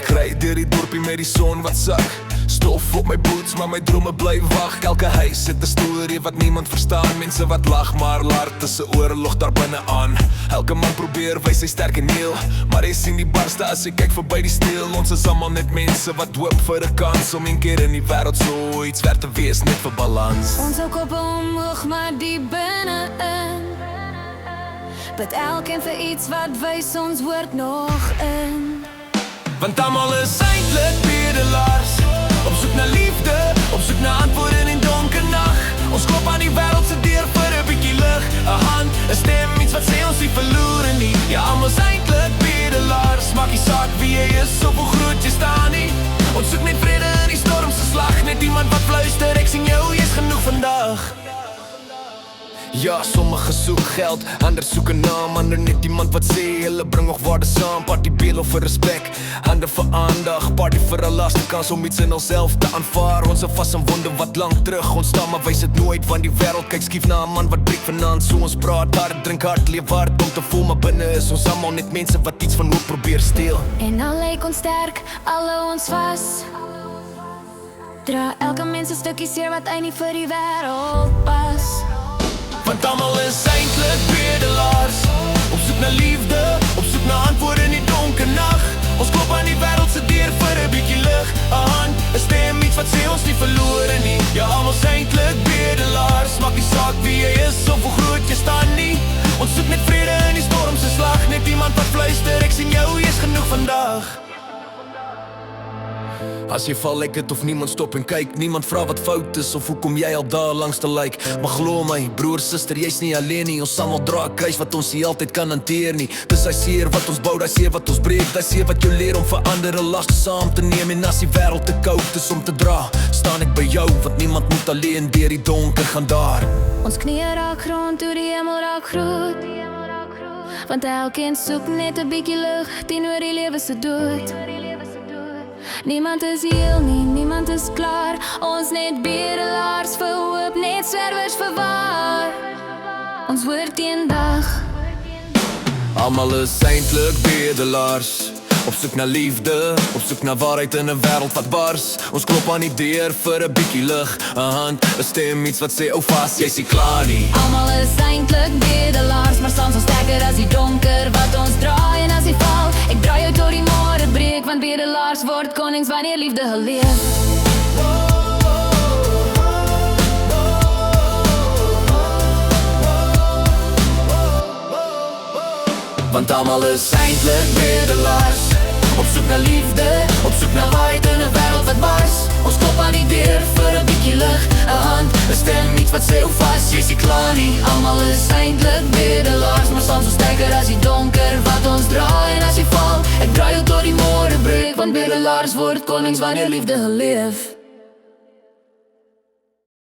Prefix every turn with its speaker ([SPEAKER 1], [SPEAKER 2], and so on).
[SPEAKER 1] Ek ry deur die dorpie met die son wat sak. Stof op my boots, maar my drome bly wag. Elke huis het 'n storie wat niemand verstaan. Mense wat lag, maar laat is 'n oorlog daar binne aan. Elke man probeer wys sy sterk en heel, maar hy sien die barste as hy kyk verby die steel. Ons is almal net mense wat hoop vir 'n kans om een keer in die wêreld so iets werd te wees, net vir balans.
[SPEAKER 2] Ons hou koppe omhoog, maar die binne-in bid elkeen vir iets wat wys ons woord nog in.
[SPEAKER 1] Want almal is eintlik bedelaars, op soek na liefde, op soek na antwoorde in die donker nag. Ons klop aan die wêreld se deur vir 'n bietjie lig, 'n hand, 'n stem, iets wat sê ons nie verloor nie. Ja, almal is eintlik bedelaars, maak nie saak wie jy is of hoe groot jy staan nie. Ons soek net vrede in die stormse slag, net iemand wat fluister, ek sien jou, jy's genoeg vandag. Ja, sommige soek geld, ander soek 'n naam, ander net iemand wat sê hulle bring nog waarde saam. Party beel of vir respek, ander vir aandag, party vir 'n laaste kans om iets in onsself te aanvaar. Ons is vas in wonde wat lank terug ontstaan, maar wys dit nooit, want die wêreld kyk skief na 'n man wat breek vanaand. So ons praat hard, drink hard, leef hard om te voel, maar binne is ons almal net mense wat iets van hoop probeer steel.
[SPEAKER 2] En al lyk ons sterk, al hou ons vas, dra elke mens 'n stukkie seer wat hy nie vir die wêreld pas.
[SPEAKER 1] Want almal is eintlik bedelaars, op soek na liefde, op soek na antwoorde in die donker nag. Ons klop aan die wêreld se deur vir 'n bietjie lig, 'n hand, 'n stem, iets wat sê ons nie verloor nie. Ja, almal is eintlik bedelaars, maak nie saak wie jy is of hoe groot jy staan nie. Ons soek net vrede in die stormse slag, net iemand wat fluister, ek sien jou, jy's genoeg vandag. As jy val, lyk dit of niemand stop en kyk. Niemand vra wat fout is of hoekom jy al daar langs te lyk. Maar glo my, broer, suster, jy's nie alleen nie. Ons almal dra 'n kruis wat ons nie altyd kan hanteer nie. Dis hy seer wat ons bou, hy seer wat ons breek. Hy seer wat jou leer om vir ander 'n las saam te neem. En as die wêreld te koud is om te dra, staan ek by jou, want niemand moet alleen deur die donker gaan daar.
[SPEAKER 2] Ons knieë raak grond toe die hemel raak groot, want elkeen soek net 'n bietjie lig teenoor die lewe se dood. Niemand is heel nie, niemand is klaar. Ons net bedelaars vir hoop, net swerwers vir waar. Ons word eendag.
[SPEAKER 1] Almal is eintlik bedelaars, op soek na liefde, op soek na waarheid in 'n wêreld wat bars. Ons klop aan die deur vir 'n bietjie lig, 'n hand, 'n stem, iets wat sê ou vas, jy's nie klaar nie.
[SPEAKER 2] Almal is eintlik bedelaars, maar soms ons sterker as die donker wat ons draai. En as die val, ek draai jou tot die môre breek, want bedelaars word konings wanneer liefde geleef.
[SPEAKER 1] Want almal is eintlik bedelaars, op soek na liefde, op soek na waarheid in 'n wêreld wat bars. Ons klop aan die deur vir 'n bietjie lig, 'n hand, 'n stem, iets wat sê hou vas, jy's nie klaar nie. Almal is eintlik bedelaars, maar soms ons sterker as die donker wat ons draai. En as jy val, ek draai jou tot die môre breek, want bedelaars word konings wanneer liefde geleef.